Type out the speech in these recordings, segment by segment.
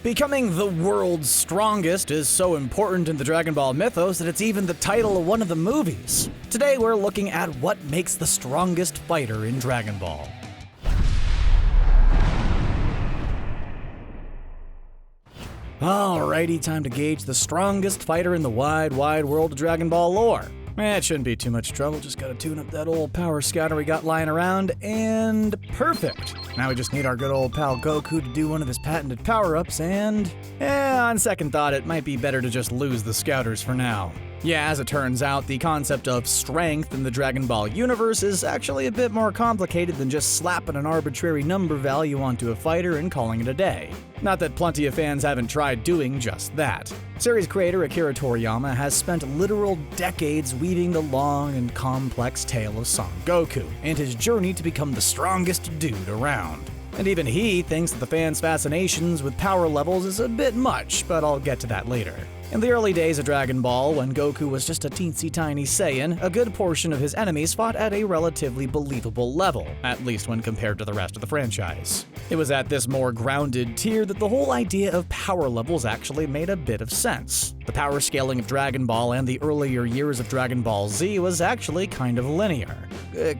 Becoming the world's strongest is so important in the Dragon Ball mythos that it's even the title of one of the movies. Today we're looking at what makes the strongest fighter in Dragon Ball. Alrighty, time to gauge the strongest fighter in the wide world of Dragon Ball lore. It shouldn't be too much trouble, just gotta tune up that old power scouter we got lying around, and perfect! Now we just need our good old pal Goku to do one of his patented power-ups, and on second thought, it might be better to just lose the scouters for now. Yeah, as it turns out, the concept of strength in the Dragon Ball universe is actually a bit more complicated than just slapping an arbitrary number value onto a fighter and calling it a day. Not that plenty of fans haven't tried doing just that. Series creator Akira Toriyama has spent literal decades weaving the long and complex tale of Son Goku and his journey to become the strongest dude around. And even he thinks that the fans' fascinations with power levels is a bit much, but I'll get to that later. In the early days of Dragon Ball, when Goku was just a teensy-tiny Saiyan, a good portion of his enemies fought at a relatively believable level, at least when compared to the rest of the franchise. It was at this more grounded tier that the whole idea of power levels actually made a bit of sense. The power scaling of Dragon Ball and the earlier years of Dragon Ball Z was actually kind of linear.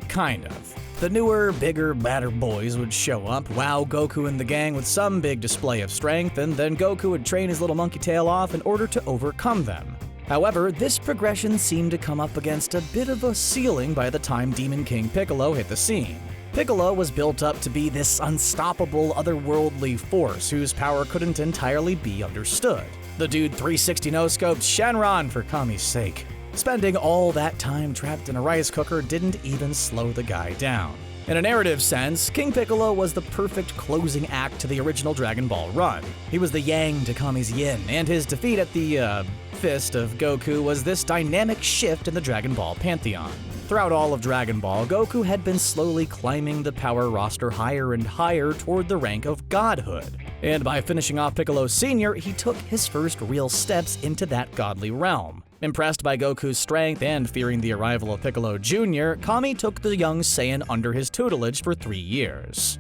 Kind of. The newer, bigger, badder boys would show up, wow Goku and the gang with some big display of strength, and then Goku would train his little monkey tail off in order to overcome them. However, this progression seemed to come up against a bit of a ceiling by the time Demon King Piccolo hit the scene. Piccolo was built up to be this unstoppable, otherworldly force whose power couldn't entirely be understood. The dude 360 no-scoped Shenron for Kami's sake. Spending all that time trapped in a rice cooker didn't even slow the guy down. In a narrative sense, King Piccolo was the perfect closing act to the original Dragon Ball run. He was the yang to Kami's yin, and his defeat at the, fist of Goku was this dynamic shift in the Dragon Ball pantheon. Throughout all of Dragon Ball, Goku had been slowly climbing the power roster higher and higher toward the rank of godhood. And by finishing off Piccolo Sr., he took his first real steps into that godly realm. Impressed by Goku's strength and fearing the arrival of Piccolo Jr., Kami took the young Saiyan under his tutelage for 3 years.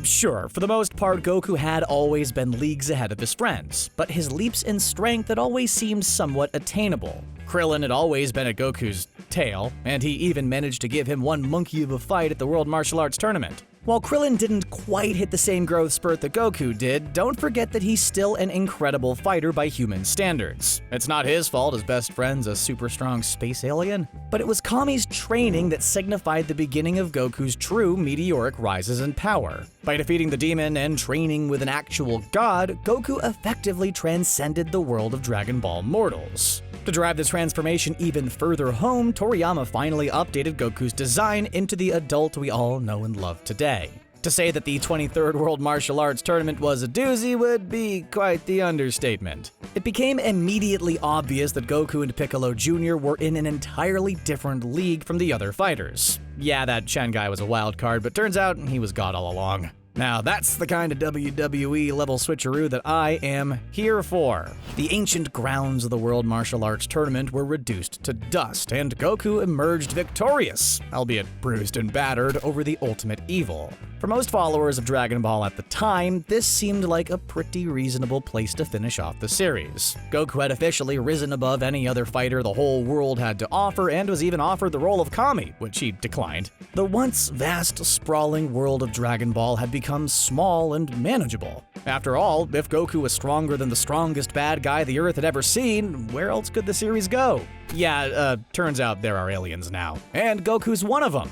Sure, for the most part, Goku had always been leagues ahead of his friends, but his leaps in strength had always seemed somewhat attainable. Krillin had always been at Goku's tail, and he even managed to give him one monkey of a fight at the World Martial Arts Tournament. While Krillin didn't quite hit the same growth spurt that Goku did, don't forget that he's still an incredible fighter by human standards. It's not his fault his best friend's a super strong space alien, but it was Kami's training that signified the beginning of Goku's true meteoric rises in power. By defeating the demon and training with an actual god, Goku effectively transcended the world of Dragon Ball mortals. To drive this transformation even further home, Toriyama finally updated Goku's design into the adult we all know and love today. To say that the 23rd World Martial Arts Tournament was a doozy would be quite the understatement. It became immediately obvious that Goku and Piccolo Jr. were in an entirely different league from the other fighters. Yeah, that Chen guy was a wild card, but turns out he was God all along. Now that's the kind of WWE level switcheroo that I am here for. The ancient grounds of the World Martial Arts Tournament were reduced to dust, and Goku emerged victorious, albeit bruised and battered, over the ultimate evil. For most followers of Dragon Ball at the time, this seemed like a pretty reasonable place to finish off the series. Goku had officially risen above any other fighter the whole world had to offer, and was even offered the role of Kami, which he declined. The once vast, sprawling world of Dragon Ball had become small and manageable. After all, if Goku was stronger than the strongest bad guy the Earth had ever seen, where else could the series go? Yeah, turns out there are aliens now, and Goku's one of them.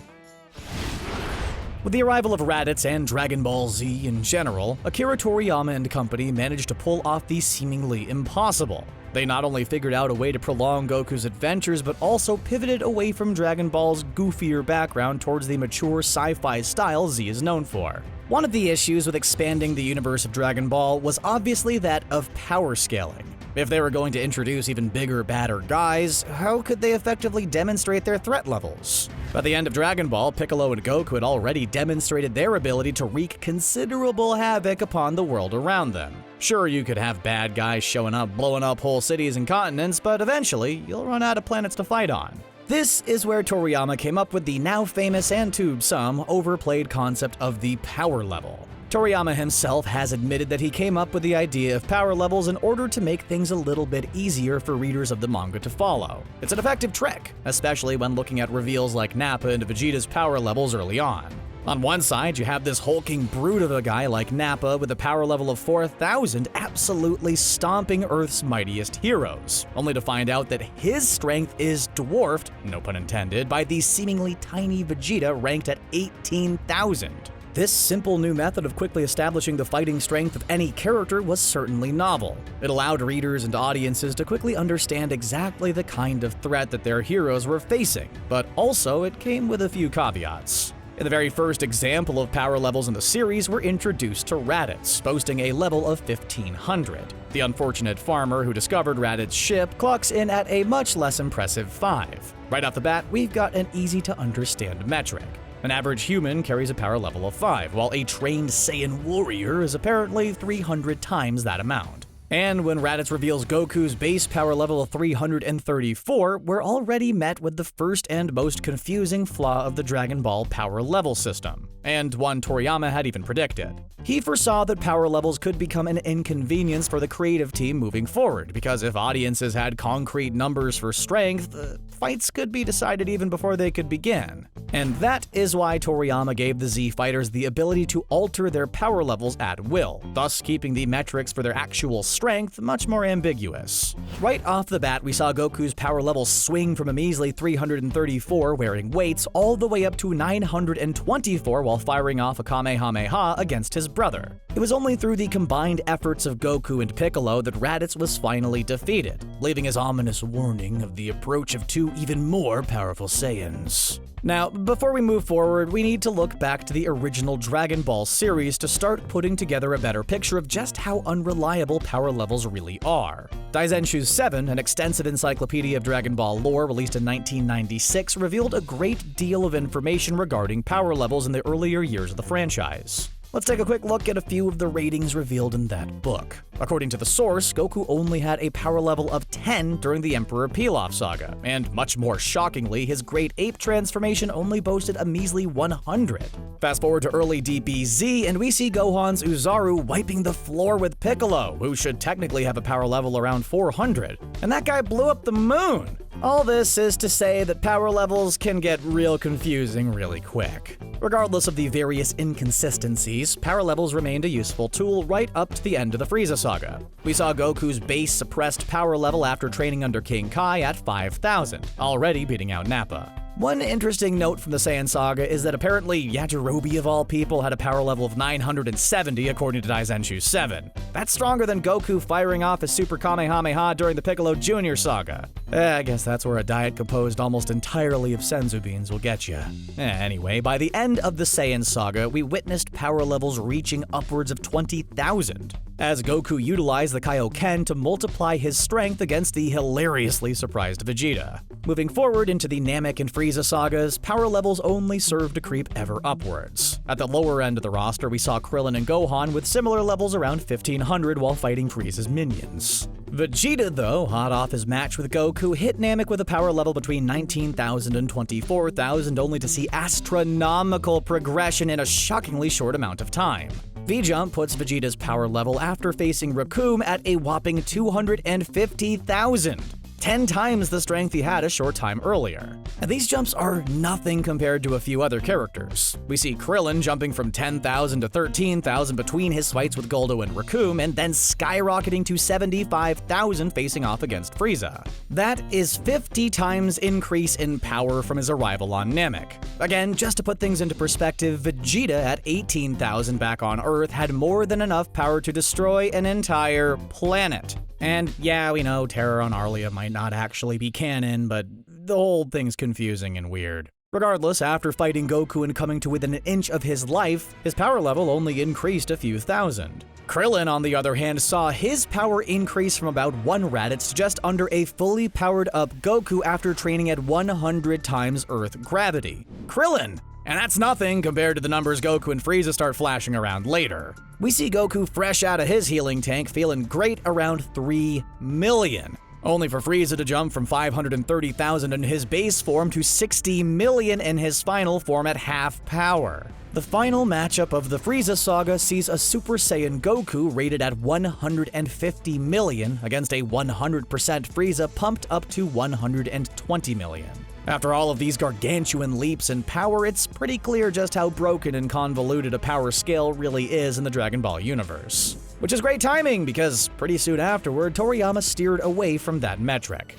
With the arrival of Raditz and Dragon Ball Z in general, Akira Toriyama and company managed to pull off the seemingly impossible. They not only figured out a way to prolong Goku's adventures, but also pivoted away from Dragon Ball's goofier background towards the mature sci-fi style Z is known for. One of the issues with expanding the universe of Dragon Ball was obviously that of power scaling. If they were going to introduce even bigger, badder guys, how could they effectively demonstrate their threat levels? By the end of Dragon Ball, Piccolo and Goku had already demonstrated their ability to wreak considerable havoc upon the world around them. Sure, you could have bad guys showing up, blowing up whole cities and continents, but eventually, you'll run out of planets to fight on. This is where Toriyama came up with the now famous and to some overplayed concept of the power level. Toriyama himself has admitted that he came up with the idea of power levels in order to make things a little bit easier for readers of the manga to follow. It's an effective trick, especially when looking at reveals like Nappa and Vegeta's power levels early on. On one side, you have this hulking brute of a guy like Nappa with a power level of 4,000 absolutely stomping Earth's mightiest heroes, only to find out that his strength is dwarfed, no pun intended, by the seemingly tiny Vegeta ranked at 18,000. This simple new method of quickly establishing the fighting strength of any character was certainly novel. It allowed readers and audiences to quickly understand exactly the kind of threat that their heroes were facing, but also it came with a few caveats. In the very first example of power levels in the series, we're introduced to Raditz, boasting a level of 1,500. The unfortunate farmer who discovered Raditz's ship clocks in at a much less impressive 5. Right off the bat, we've got an easy-to-understand metric. An average human carries a power level of 5, while a trained Saiyan warrior is apparently 300 times that amount. And when Raditz reveals Goku's base power level of 334, we're already met with the first and most confusing flaw of the Dragon Ball power level system, and one Toriyama had even predicted. He foresaw that power levels could become an inconvenience for the creative team moving forward, because if audiences had concrete numbers for strength, fights could be decided even before they could begin. And that is why Toriyama gave the Z Fighters the ability to alter their power levels at will, thus keeping the metrics for their actual strength much more ambiguous. Right off the bat, we saw Goku's power level swing from a measly 334 wearing weights all the way up to 924 while firing off a Kamehameha against his brother. It was only through the combined efforts of Goku and Piccolo that Raditz was finally defeated, leaving his ominous warning of the approach of two even more powerful Saiyans. Now, before we move forward, we need to look back to the original Dragon Ball series to start putting together a better picture of just how unreliable power levels really are. Daizenshu 7, an extensive encyclopedia of Dragon Ball lore released in 1996, revealed a great deal of information regarding power levels in the earlier years of the franchise. Let's take a quick look at a few of the ratings revealed in that book. According to the source, Goku only had a power level of 10 during the Emperor Pilaf saga, and much more shockingly, his Great Ape transformation only boasted a measly 100. Fast forward to early DBZ, and we see Gohan's Uzaru wiping the floor with Piccolo, who should technically have a power level around 400. And that guy blew up the moon! All this is to say that power levels can get real confusing really quick. Regardless of the various inconsistencies, power levels remained a useful tool right up to the end of the Frieza saga. We saw Goku's base suppressed power level after training under King Kai at 5,000, already beating out Nappa. One interesting note from the Saiyan saga is that apparently Yajirobe of all people had a power level of 970 according to Daizenshu 7. That's stronger than Goku firing off his Super Kamehameha during the Piccolo Jr. saga. I guess that's where a diet composed almost entirely of senzu beans will get you. Anyway, by the end of the Saiyan saga, we witnessed power levels reaching upwards of 20,000, as Goku utilized the Kaioken to multiply his strength against the hilariously surprised Vegeta. Moving forward into the Namek and Frieza sagas, power levels only served to creep ever upwards. At the lower end of the roster, we saw Krillin and Gohan with similar levels around 1,500 while fighting Frieza's minions. Vegeta, though, hot off his match with Goku, hit Namek with a power level between 19,000 and 24,000, only to see astronomical progression in a shockingly short amount of time. V-Jump puts Vegeta's power level after facing Recoome at a whopping 250,000. 10 times the strength he had a short time earlier. And these jumps are nothing compared to a few other characters. We see Krillin jumping from 10,000 to 13,000 between his fights with Goldo and Recoome, and then skyrocketing to 75,000 facing off against Frieza. That is 50 times increase in power from his arrival on Namek. Again, just to put things into perspective, Vegeta at 18,000 back on Earth had more than enough power to destroy an entire planet. And yeah, we know Terror on Arlia might not actually be canon, but the whole thing's confusing and weird. Regardless, after fighting Goku and coming to within an inch of his life, his power level only increased a few thousand. Krillin, on the other hand, saw his power increase from about 1 Raditz to just under a fully powered up Goku after training at 100 times Earth gravity. Krillin! And that's nothing compared to the numbers Goku and Frieza start flashing around later. We see Goku fresh out of his healing tank feeling great around 3 million. only for Frieza to jump from 530,000 in his base form to 60 million in his final form at half power. The final matchup of the Frieza saga sees a Super Saiyan Goku rated at 150 million against a 100% Frieza pumped up to 120 million. After all of these gargantuan leaps in power, it's pretty clear just how broken and convoluted a power scale really is in the Dragon Ball universe. Which is great timing, because pretty soon afterward, Toriyama steered away from that metric.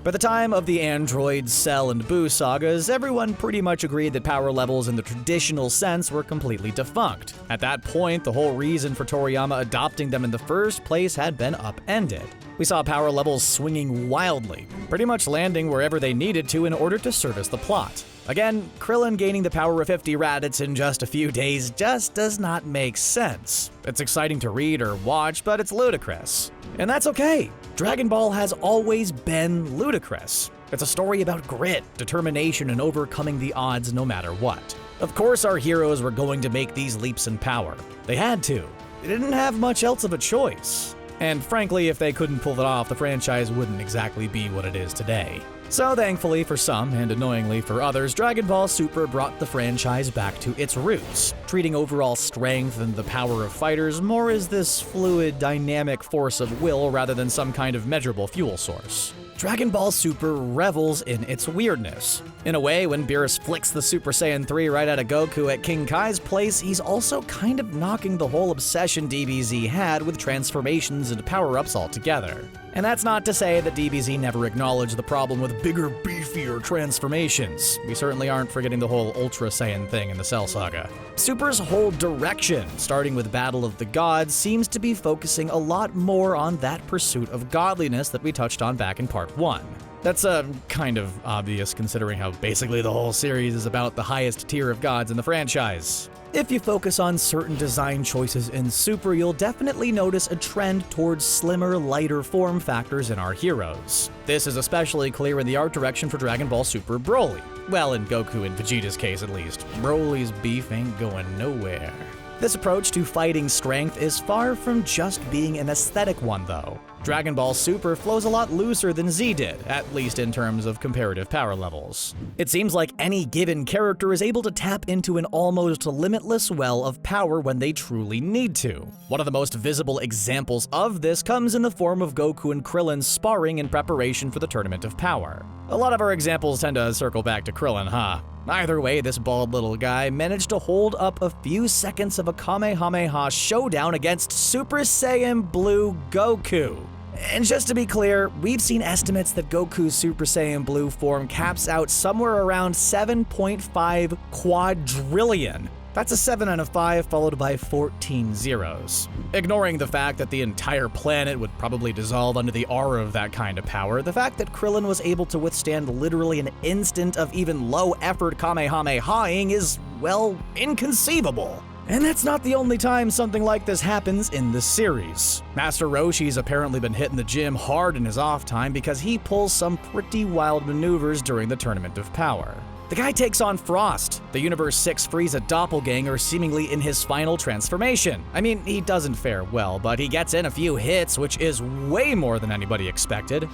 By the time of the Android, Cell, and Buu sagas, everyone pretty much agreed that power levels in the traditional sense were completely defunct. At that point, the whole reason for Toriyama adopting them in the first place had been upended. We saw power levels swinging wildly, pretty much landing wherever they needed to in order to service the plot. Again, Krillin gaining the power of 50 Raditz in just a few days just does not make sense. It's exciting to read or watch, but it's ludicrous. And that's okay. Dragon Ball has always been ludicrous. It's a story about grit, determination, and overcoming the odds no matter what. Of course our heroes were going to make these leaps in power. They had to. They didn't have much else of a choice. And frankly, if they couldn't pull it off, the franchise wouldn't exactly be what it is today. So thankfully for some, and annoyingly for others, Dragon Ball Super brought the franchise back to its roots, treating overall strength and the power of fighters more as this fluid, dynamic force of will rather than some kind of measurable fuel source. Dragon Ball Super revels in its weirdness. In a way, when Beerus flicks the Super Saiyan 3 right out of Goku at King Kai's place, he's also kind of knocking the whole obsession DBZ had with transformations and power-ups altogether. And that's not to say that DBZ never acknowledged the problem with bigger, beefier transformations. We certainly aren't forgetting the whole Ultra Saiyan thing in the Cell Saga. Super's whole direction, starting with Battle of the Gods, seems to be focusing a lot more on that pursuit of godliness that we touched on back in Part 1. That's kind of obvious considering how basically the whole series is about the highest tier of gods in the franchise. If you focus on certain design choices in Super, you'll definitely notice a trend towards slimmer, lighter form factors in our heroes. This is especially clear in the art direction for Dragon Ball Super Broly. Well, in Goku and Vegeta's case at least. Broly's beef ain't going nowhere. This approach to fighting strength is far from just being an aesthetic one, though. Dragon Ball Super flows a lot looser than Z did, at least in terms of comparative power levels. It seems like any given character is able to tap into an almost limitless well of power when they truly need to. One of the most visible examples of this comes in the form of Goku and Krillin sparring in preparation for the Tournament of Power. A lot of our examples tend to circle back to Krillin, huh? Either way, this bald little guy managed to hold up a few seconds of a Kamehameha showdown against Super Saiyan Blue Goku. And just to be clear, we've seen estimates that Goku's Super Saiyan Blue form caps out somewhere around 7.5 quadrillion. That's a 7 and a 5 followed by 14 zeros. Ignoring the fact that the entire planet would probably dissolve under the aura of that kind of power, the fact that Krillin was able to withstand literally an instant of even low-effort Kamehameha-ing is, well, inconceivable. And that's not the only time something like this happens in the series. Master Roshi's apparently been hitting the gym hard in his off time because he pulls some pretty wild maneuvers during the Tournament of Power. The guy takes on Frost, the Universe 6 Frieza doppelganger, seemingly in his final transformation. I mean, he doesn't fare well, but he gets in a few hits, which is way more than anybody expected.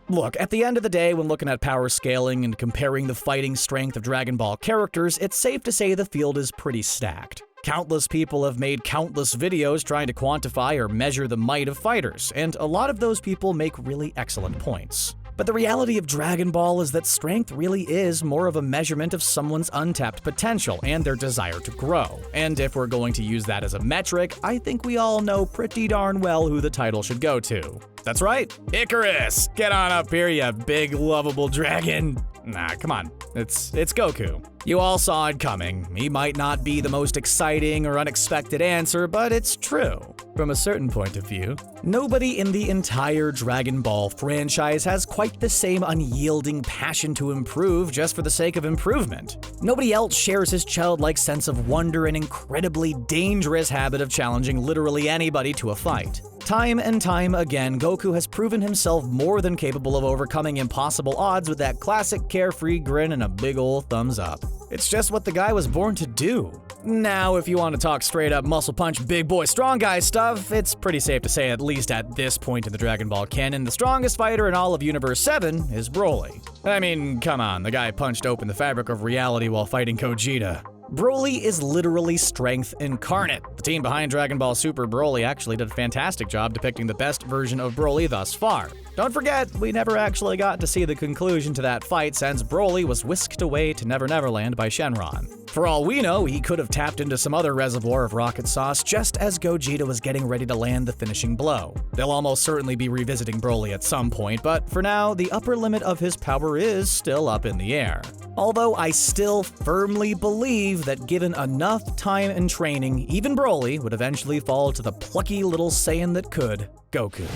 Look, at the end of the day, when looking at power scaling and comparing the fighting strength of Dragon Ball characters, it's safe to say the field is pretty stacked. Countless people have made countless videos trying to quantify or measure the might of fighters, and a lot of those people make really excellent points. But the reality of Dragon Ball is that strength really is more of a measurement of someone's untapped potential and their desire to grow. And if we're going to use that as a metric, I think we all know pretty darn well who the title should go to. That's right, Icarus! Get on up here, you big, lovable dragon! Nah, come on, it's Goku. You all saw it coming. He might not be the most exciting or unexpected answer, but it's true. From a certain point of view, nobody in the entire Dragon Ball franchise has quite the same unyielding passion to improve just for the sake of improvement. Nobody else shares his childlike sense of wonder and incredibly dangerous habit of challenging literally anybody to a fight. Time and time again, Goku has proven himself more than capable of overcoming impossible odds with that classic carefree grin and a big ol' thumbs up. It's just what the guy was born to do. Now, if you want to talk straight up muscle punch, big boy, strong guy stuff, it's pretty safe to say, at least at this point in the Dragon Ball canon, the strongest fighter in all of Universe 7 is Broly. I mean, come on, the guy punched open the fabric of reality while fighting Gogeta. Broly is literally strength incarnate. The team behind Dragon Ball Super Broly actually did a fantastic job depicting the best version of Broly thus far. Don't forget, we never actually got to see the conclusion to that fight since Broly was whisked away to Never Never Land by Shenron. For all we know, he could have tapped into some other reservoir of rocket sauce just as Gogeta was getting ready to land the finishing blow. They'll almost certainly be revisiting Broly at some point, but for now, the upper limit of his power is still up in the air. Although I still firmly believe that given enough time and training, even Broly would eventually fall to the plucky little Saiyan that could, Goku.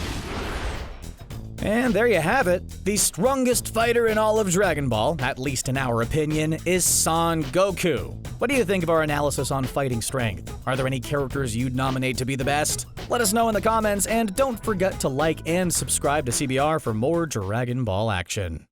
And there you have it. The strongest fighter in all of Dragon Ball, at least in our opinion, is Son Goku. What do you think of our analysis on fighting strength? Are there any characters you'd nominate to be the best? Let us know in the comments, and don't forget to like and subscribe to CBR for more Dragon Ball action.